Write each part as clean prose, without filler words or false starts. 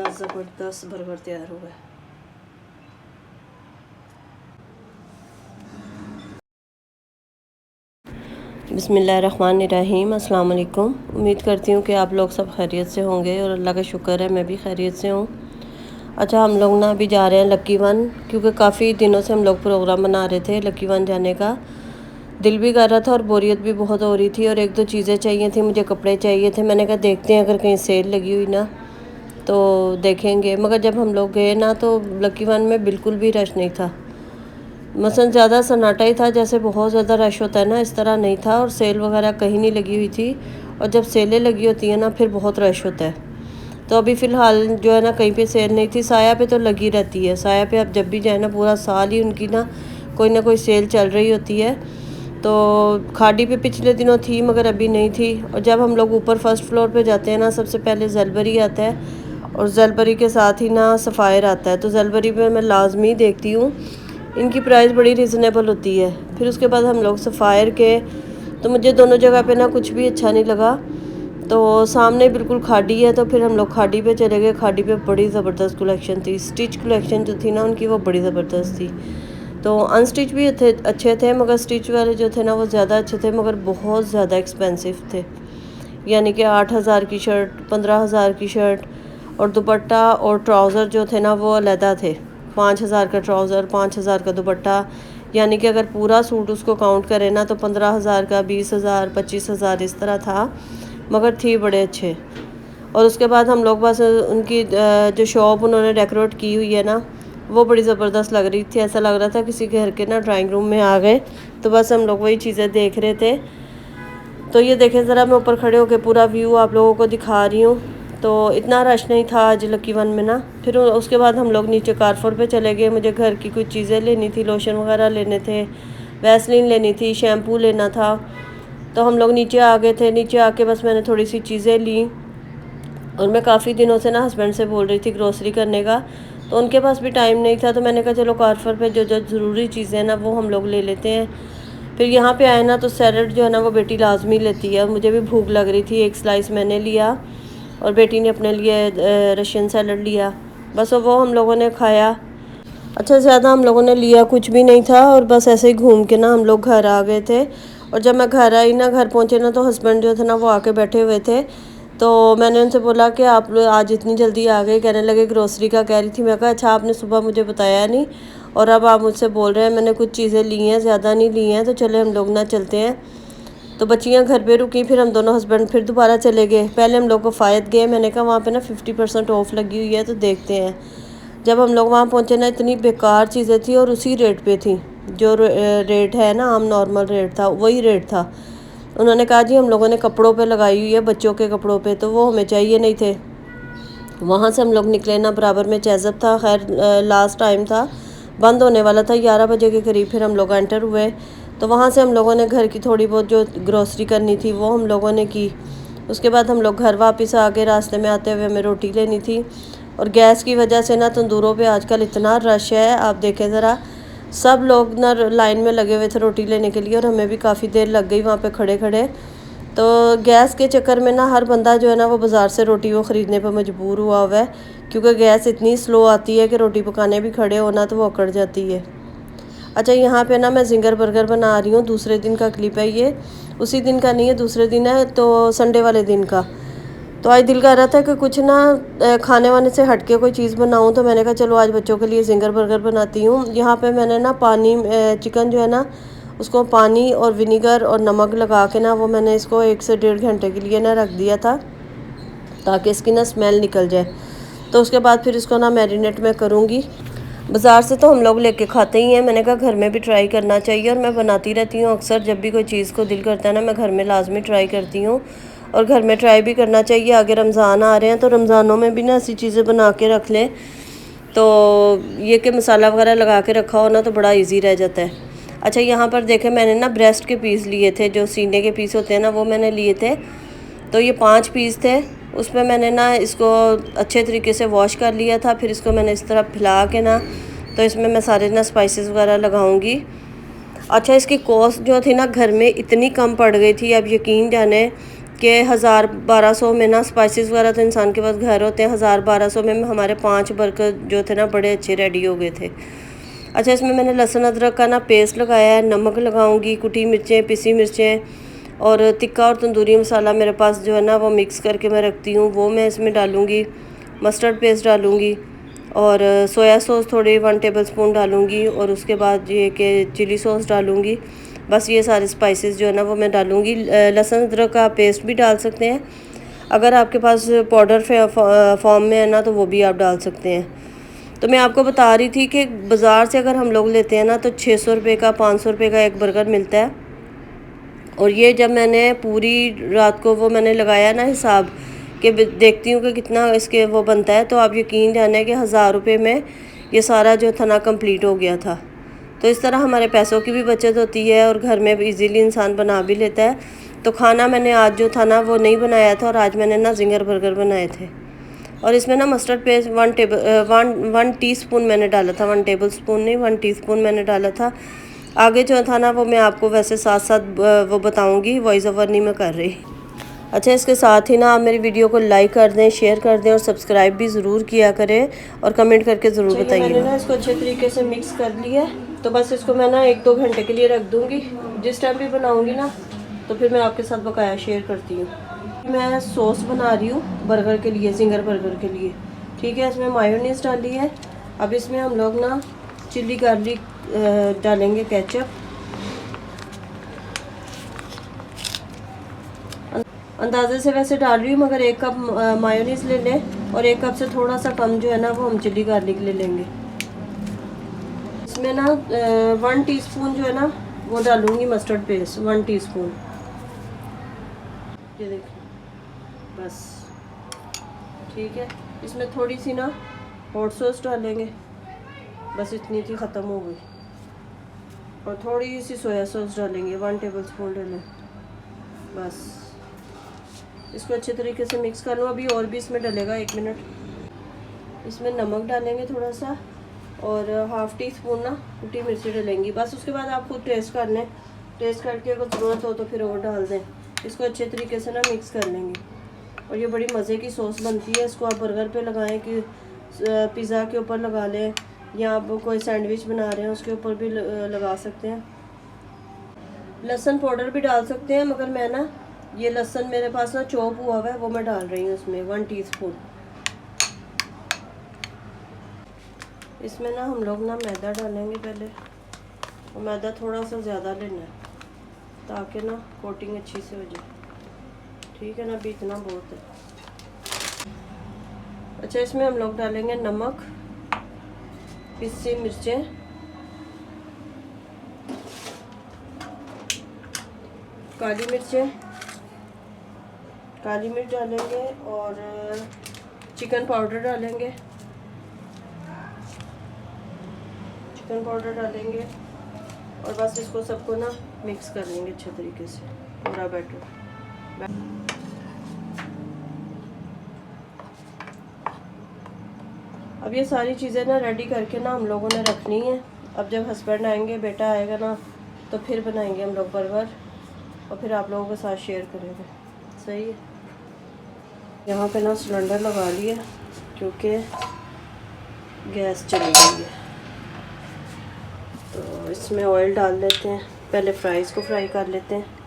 कितना ज़बरदस्त बर्गर तैयार हुआ है। बिस्मिल्लाहिर्रहमानिर्रहीम। अस्सलाम वालेकुम। उम्मीद करती हूँ कि आप लोग सब खैरियत से होंगे और अल्लाह का शुक्र है मैं भी खैरियत से हूँ। अच्छा, हम लोग ना अभी जा रहे हैं लक्की वन, क्योंकि काफ़ी दिनों से हम लोग प्रोग्राम बना रहे थे लक्की वन जाने का। दिल भी कर रहा था और बोरियत भी बहुत हो रही थी और एक दो चीज़ें चाहिए थी, मुझे कपड़े चाहिए थे। मैंने कहा देखते हैं अगर कहीं सेल लगी हुई ना तो देखेंगे। मगर जब हम लोग गए ना तो लक्की वन में बिल्कुल भी रश नहीं था। मसलन ज़्यादा सन्नाटा ही था, जैसे बहुत ज़्यादा रश होता है ना इस तरह नहीं था, और सेल वगैरह कहीं नहीं लगी हुई थी। और जब सेलें लगी होती हैं ना फिर बहुत रश होता है। तो अभी फ़िलहाल जो है ना कहीं पे सेल नहीं थी। साया पे तो लगी रहती है, साया पे आप जब भी जाए ना पूरा साल ही उनकी ना कोई सेल चल रही होती है। तो खाड़ी पे पिछले दिनों थी मगर अभी नहीं थी। और जब हम लोग ऊपर फर्स्ट फ्लोर पे जाते हैं ना सबसे पहले जलबरी आता है और जलबरी के साथ ही ना सफ़ायर आता है। तो जलबरी पे मैं लाजमी देखती हूँ, इनकी प्राइस बड़ी रिजनेबल होती है। फिर उसके बाद हम लोग सफ़ायर के, तो मुझे दोनों जगह पे ना कुछ भी अच्छा नहीं लगा। तो सामने बिल्कुल खाड़ी है तो फिर हम लोग खाड़ी पे चले गए। खाड़ी पे बड़ी ज़बरदस्त कलेक्शन थी, स्टिच कलेक्शन जो थी ना उनकी वो बड़ी ज़बरदस्त थी। तो अनस्टिच भी अच्छे थे मगर स्टिच वाले जो थे ना वो ज़्यादा अच्छे थे मगर बहुत ज़्यादा एक्सपेंसिव थे। यानी कि 8,000 की शर्ट, 15,000 की शर्ट, और दुपट्टा और ट्राउज़र जो थे ना वो अलहदा थे। 5,000 का ट्राउज़र, 5,000 का दुपट्टा। यानी कि अगर पूरा सूट उसको काउंट करें ना तो 15,000 का, 20,000, 25,000 इस तरह था, मगर थी बड़े अच्छे। और उसके बाद हम लोग बस उनकी जो शॉप उन्होंने डेकोरेट की हुई है ना वो बड़ी ज़बरदस्त लग रही थी। ऐसा लग रहा था किसी घर के ना ड्राइंग रूम में आ गए। तो बस हम लोग वही चीज़ें देख रहे थे। तो ये देखें ज़रा, मैं ऊपर खड़े होकर पूरा व्यू आप लोगों को दिखा रही हूँ। तो इतना रश नहीं था आज लक्की वन में ना। फिर उसके बाद हम लोग नीचे कारफोर पे चले गए। मुझे घर की कुछ चीज़ें लेनी थी, लोशन वगैरह लेने थे, वैसलीन लेनी थी, शैम्पू लेना था। तो हम लोग नीचे आ गए थे। नीचे आके बस मैंने थोड़ी सी चीज़ें ली और मैं काफ़ी दिनों से ना हस्बैंड से बोल रही थी ग्रोसरी करने का, तो उनके पास भी टाइम नहीं था। तो मैंने कहा चलो कारफर पे जो जो ज़रूरी चीज़ें हैं ना वो हम लोग ले लेते हैं। फिर यहाँ पे आए ना तो सैलड जो है ना वो बेटी लाजमी लेती है। मुझे भी भूख लग रही थी, एक स्लाइस मैंने लिया और बेटी ने अपने लिए रशियन सैलड लिया। बस वो हम लोगों ने खाया। अच्छा, ज़्यादा हम लोगों ने लिया कुछ भी नहीं था और बस ऐसे ही घूम के ना हम लोग घर आ गए थे। और जब मैं घर आई ना, घर पहुँचे ना, तो हस्बैंड जो थे ना वो आके बैठे हुए थे। तो मैंने उनसे बोला कि आप लोग आज इतनी जल्दी आ गए। कहने लगे ग्रोसरी का कह रही थी। मैं कहा अच्छा, आपने सुबह मुझे बताया नहीं और अब आप मुझसे बोल रहे हैं। मैंने कुछ चीज़ें ली हैं, ज़्यादा नहीं ली हैं, तो चले हम लोग ना चलते हैं। तो बच्चियाँ घर पे रुकी, फिर हम दोनों हस्बैंड फिर दोबारा चले गए। पहले हम लोग को फ़ायद गए, मैंने कहा वहाँ पे ना 50% ऑफ लगी हुई है तो देखते हैं। जब हम लोग वहाँ पहुँचे ना इतनी बेकार चीज़ें थी और उसी रेट पे थी जो रेट है ना, आम नॉर्मल रेट था, वही रेट था। उन्होंने कहा जी हम लोगों ने कपड़ों पे लगाई हुई है, बच्चों के कपड़ों पे, तो वो हमें चाहिए नहीं थे। वहाँ से हम लोग निकले ना, बराबर में चैज़ब था। खैर लास्ट टाइम था, बंद होने वाला था 11 बजे के करीब। फिर हम लोग एंटर हुए तो वहाँ से हम लोगों ने घर की थोड़ी बहुत जो ग्रोसरी करनी थी वो हम लोगों ने की। उसके बाद हम लोग घर वापस आ गए। रास्ते में आते हुए हमें रोटी लेनी थी और गैस की वजह से ना तंदूरों पे आजकल इतना रश है, आप देखें ज़रा। सब लोग ना लाइन में लगे हुए थे रोटी लेने के लिए और हमें भी काफ़ी देर लग गई वहाँ पे खड़े खड़े। तो गैस के चक्कर में ना हर बंदा जो है ना वो बाज़ार से रोटी वो ख़रीदने पर मजबूर हुआ हुआ है, क्योंकि गैस इतनी स्लो आती है कि रोटी पकाने भी खड़े होना तो वो अकड़ जाती है। अच्छा, यहाँ पे ना मैं जिंगर बर्गर बना रही हूँ। दूसरे दिन का क्लिप है ये, उसी दिन का नहीं है, दूसरे दिन है, तो संडे वाले दिन का। तो आज दिल कर रहा था कि कुछ ना खाने वाने से हट के कोई चीज़ बनाऊँ, तो मैंने कहा चलो आज बच्चों के लिए जिंगर बर्गर बनाती हूँ। यहाँ पे मैंने ना पानी चिकन जो है ना उसको पानी और विनीगर और नमक लगा के ना वो मैंने इसको 1 से 1.5 घंटे के लिए ना रख दिया था ताकि इसकी ना स्मेल निकल जाए। तो उसके बाद फिर इसको ना मैरिनेट में करूँगी। बाज़ार से तो हम लोग लेके खाते ही हैं, मैंने कहा घर में भी ट्राई करना चाहिए और मैं बनाती रहती हूँ अक्सर। जब भी कोई चीज़ को दिल करता है ना मैं घर में लाजमी ट्राई करती हूँ और घर में ट्राई भी करना चाहिए। आगे रमज़ान आ रहे हैं तो रमज़ानों में भी ना ऐसी चीज़ें बना के रख लें, तो ये कि मसाला वगैरह लगा के रखा हो ना तो बड़ा इजी रह जाता है। अच्छा, यहाँ पर देखें मैंने ना ब्रेस्ट के पीस लिए थे, जो सीने के पीस होते हैं ना वो मैंने लिए थे। तो ये 5 पीस थे। उसमें मैंने ना इसको अच्छे तरीके से वॉश कर लिया था। फिर इसको मैंने इस तरह फैला के ना, तो इसमें मैं सारे ना स्पाइसेस वगैरह लगाऊंगी। अच्छा, इसकी कॉस्ट जो थी ना घर में इतनी कम पड़ गई थी, अब यकीन जाने कि 1000-1200 में ना स्पाइसेस वगैरह तो इंसान के पास घर होते हैं, 1000-1200 में हमारे 5 बर्गर जो थे ना बड़े अच्छे रेडी हो गए थे। अच्छा, इसमें मैंने लहसुन अदरक का ना पेस्ट लगाया है, नमक लगाऊंगी, कुटी मिर्चें, पिसी मिर्चें और तिक्का और तंदूरी मसाला मेरे पास जो है ना वो मिक्स करके मैं रखती हूँ, वो मैं इसमें डालूँगी। मस्टर्ड पेस्ट डालूँगी और सोया सॉस थोड़ी 1 टेबलस्पून डालूँगी और उसके बाद ये कि चिली सॉस डालूँगी। बस ये सारे स्पाइसेस जो है ना वो मैं डालूँगी। लहसुन अदरक का पेस्ट भी डाल सकते हैं, अगर आपके पास पाउडर फॉर्म में है ना तो वो भी आप डाल सकते हैं। तो मैं आपको बता रही थी कि बाज़ार से अगर हम लोग लेते हैं ना तो 600 रुपये का 500 रुपये का एक बर्गर मिलता है। और ये जब मैंने पूरी रात को वो मैंने लगाया ना हिसाब कि देखती हूँ कि कितना इसके वो बनता है, तो आप यकीन जाने कि 1000 रुपये में ये सारा जो था ना कंप्लीट हो गया था। तो इस तरह हमारे पैसों की भी बचत होती है और घर में इजीली इंसान बना भी लेता है। तो खाना मैंने आज जो था ना वो नहीं बनाया था और आज मैंने ना जिंगर बर्गर बनाए थे। और इसमें ना मस्टर्ड पेस्ट 1 टीस्पून मैंने डाला था, 1 टेबलस्पून नहीं 1 टीस्पून मैंने डाला था। आगे जो था ना वो मैं आपको वैसे साथ साथ वो बताऊंगी, वॉइस ओवर नहीं मैं कर रही। अच्छा, इसके साथ ही ना आप मेरी वीडियो को लाइक कर दें, शेयर कर दें और सब्सक्राइब भी ज़रूर किया करें और कमेंट करके ज़रूर बताइए। मैंने ना इसको अच्छे तरीके से मिक्स कर लिया, तो बस इसको मैं ना 1-2 घंटे के लिए रख दूँगी। जिस टाइम भी बनाऊँगी ना तो फिर मैं आपके साथ बकाया शेयर करती हूँ। मैं सॉस बना रही हूँ बर्गर के लिए, जिंगर बर्गर के लिए। ठीक है, इसमें मायोनीज डाली है। अब इसमें हम लोग ना चिली गार्लिक डालेंगे, केचप अंदाजे से वैसे डाल रही हूँ, मगर 1 कप मायोनीज ले लें और 1 कप से थोड़ा सा कम जो है ना वो हम चिली गार्लिक ले लेंगे। इसमें ना 1 टीस्पून जो है ना वो डालूँगी मस्टर्ड पेस्ट, 1 टीस्पून। ये देखिए, बस ठीक है। इसमें थोड़ी सी ना हॉट सॉस डालेंगे, बस इतनी थी, ख़त्म हो गई। और थोड़ी सी सोया सॉस डालेंगे, 1 टेबलस्पून डालें। बस इसको अच्छे तरीके से मिक्स कर लो। अभी और भी इसमें डलेगा, 1 मिनट। इसमें नमक डालेंगे थोड़ा सा और 1/2 टीस्पून ना कुटी मिर्ची डालेंगी। बस उसके बाद आप खुद टेस्ट कर लें, टेस्ट करके अगर ज़रूरत हो तो फिर और डाल दें। इसको अच्छे तरीके से ना मिक्स कर लेंगे और ये बड़ी मज़े की सॉस बनती है। इसको आप बर्गर पे लगाएं कि पिज़्ज़ा के ऊपर लगा लें, या आप कोई सैंडविच बना रहे हैं उसके ऊपर भी लगा सकते हैं। लहसुन पाउडर भी डाल सकते हैं, मगर मैं ना ये लहसुन मेरे पास ना चॉप हुआ हुआ है वो मैं डाल रही हूँ इसमें, 1 टीस्पून। इसमें ना हम लोग ना मैदा डालेंगे पहले, और मैदा थोड़ा सा ज़्यादा लेना है ताकि ना कोटिंग अच्छी से हो जाए। ठीक है ना, अभी इतना बहुत है। अच्छा, इसमें हम लोग डालेंगे नमक, पिसी मिर्चें, काली मिर्च डालेंगे और चिकन पाउडर डालेंगे, और बस इसको सबको ना मिक्स कर लेंगे अच्छे तरीके से, पूरा बैटर। अब ये सारी चीज़ें ना रेडी करके ना हम लोगों ने रखनी है। अब जब हस्बैंड आएंगे, बेटा आएगा ना, तो फिर बनाएंगे हम लोग बर्गर और फिर आप लोगों के साथ शेयर करेंगे। सही है। यहाँ पे ना सिलेंडर लगा लिया क्योंकि गैस चली गई है, तो इसमें ऑयल डाल लेते हैं। पहले फ्राइज़ को फ्राई कर लेते हैं।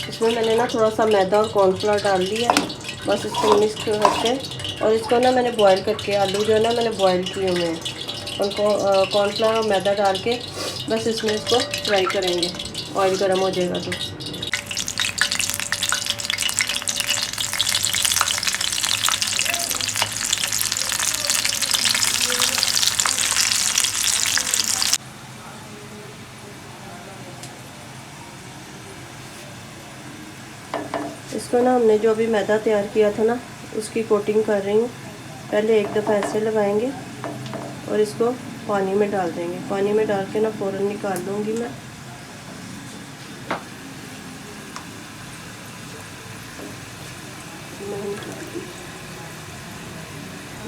इसमें मैंने ना थोड़ा सा मैदा और कॉर्नफ्लोर डाल दिया, बस इसको मिक्स करके, और इसको ना मैंने बॉईल करके, आलू जो है ना मैंने बॉईल किए हुए हैं, उनको कॉर्नफ्लोर और मैदा डाल के बस इसमें इसको फ्राई करेंगे। ऑयल गर्म हो जाएगा तो इसको ना हमने जो अभी मैदा तैयार किया था ना उसकी कोटिंग कर रही हूँ। पहले एक दफ़ा ऐसे लगाएंगे और इसको पानी में डाल देंगे। पानी में डाल के ना फ़ौरन निकाल लूँगी मैं।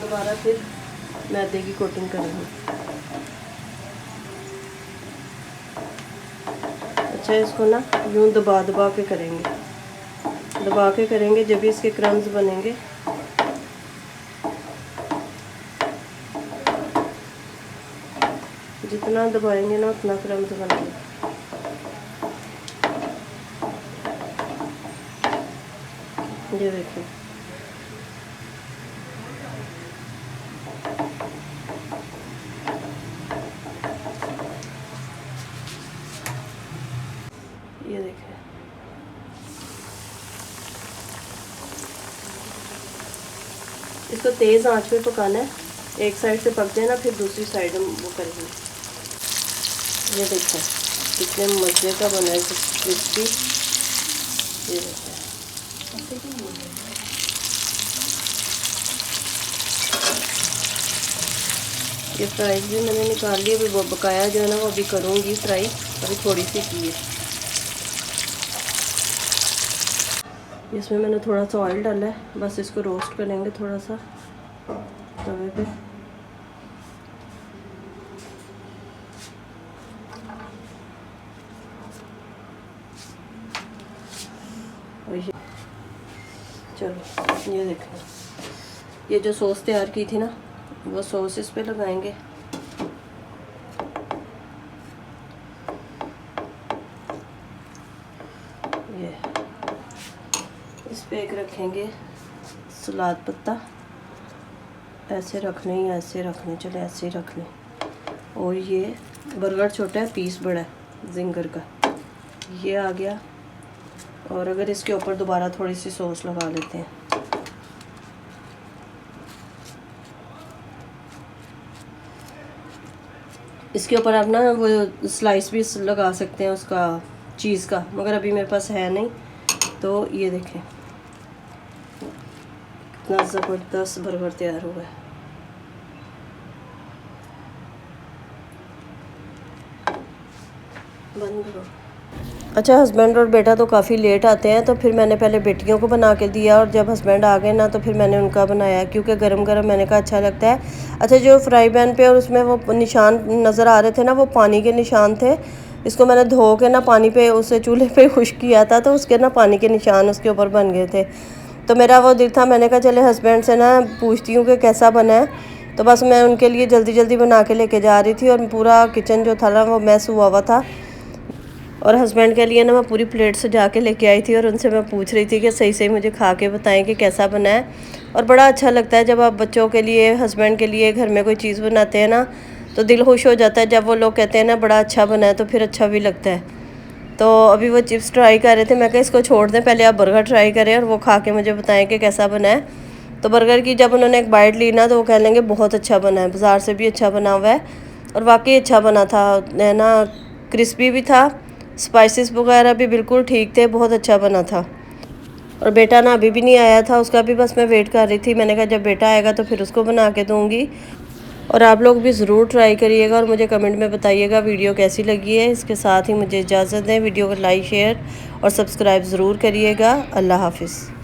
दोबारा फिर मैदे की कोटिंग करेंगे। अच्छा, इसको ना यूँ दबा दबा के करेंगे, जब भी इसके क्रम्स बनेंगे। जितना दबाएंगे ना उतना क्रम्स बनेंगे। ये देखिए, ये देखिए, इसको तेज़ आंच पे पकाना है। एक साइड से पक जाए ना, फिर दूसरी साइड हम वो करेंगे। ये देखिए कितने मज़े का बना है क्रिस्पी। ये देखिए, ये फ्राइज भी मैंने निकाल ली। अभी वो बकाया जो है ना वो अभी करूँगी फ्राई, अभी थोड़ी सी की है। इसमें मैंने थोड़ा सा ऑयल डाला है, बस इसको रोस्ट करेंगे थोड़ा सा तवे पे। और ये चलो, ये देखें, ये जो सॉस तैयार की थी ना, वो सॉस इस पे लगाएंगे। ये इस पे एक रखेंगे सलाद पत्ता, ऐसे रखने या ऐसे रखने, चले ऐसे ही रखने। और ये बर्गर छोटा है, पीस बड़ा है जिंगर का, ये आ गया। और अगर इसके ऊपर दोबारा थोड़ी सी सॉस लगा लेते हैं। इसके ऊपर आप ना वो स्लाइस भी लगा सकते हैं उसका, चीज़ का, मगर अभी मेरे पास है नहीं। तो ये देखें कितना ज़बरदस्त बर्गर तैयार हुआ है। बंद करो। अच्छा, हस्बैंड और बेटा तो काफ़ी लेट आते हैं, तो फिर मैंने पहले बेटियों को बना के दिया, और जब हस्बैंड आ गए ना तो फिर मैंने उनका बनाया, क्योंकि गरम गरम मैंने कहा अच्छा लगता है। अच्छा, जो फ्राई पैन पे और उसमें वो निशान नज़र आ रहे थे ना, वो पानी के निशान थे। इसको मैंने धो के ना पानी पे, उसे चूल्हे पे खुश्क किया था, तो उसके ना पानी के निशान उसके ऊपर बन गए थे। तो मेरा वो दिल था, मैंने कहा चले हस्बैंड से ना पूछती हूँ कि कैसा बना है। तो बस मैं उनके लिए जल्दी जल्दी बना के लेके जा रही थी, और पूरा किचन जो था ना वो मैस हुआ था। और हस्बैंड के लिए ना मैं पूरी प्लेट सजा के लेके आई थी, और उनसे मैं पूछ रही थी कि सही सही मुझे खा के बताएं कि कैसा बना है। और बड़ा अच्छा लगता है जब आप बच्चों के लिए, हस्बैंड के लिए घर में कोई चीज़ बनाते हैं ना, तो दिल खुश हो जाता है। जब वो लोग कहते हैं ना बड़ा अच्छा बना है, तो फिर अच्छा भी लगता है। तो अभी वो चिप्स ट्राई कर रहे थे, मैं कहा इसको छोड़ दें, पहले आप बर्गर ट्राई करें और वो खा के मुझे बताएं कि कैसा बना है। तो बर्गर की जब उन्होंने एक बाइट ली ना, तो वो कहने लगे बहुत अच्छा बना है, बाज़ार से भी अच्छा बना हुआ है। और वाकई अच्छा बना था, है ना, क्रिस्पी भी था, स्पाइसेस वगैरह भी बिल्कुल ठीक थे, बहुत अच्छा बना था। और बेटा ना अभी भी नहीं आया था, उसका भी बस मैं वेट कर रही थी। मैंने कहा जब बेटा आएगा तो फिर उसको बना के दूँगी। और आप लोग भी ज़रूर ट्राई करिएगा और मुझे कमेंट में बताइएगा वीडियो कैसी लगी है। इसके साथ ही मुझे इजाज़त दें, वीडियो को लाइक, शेयर और सब्सक्राइब ज़रूर करिएगा। अल्लाह हाफ़िज़।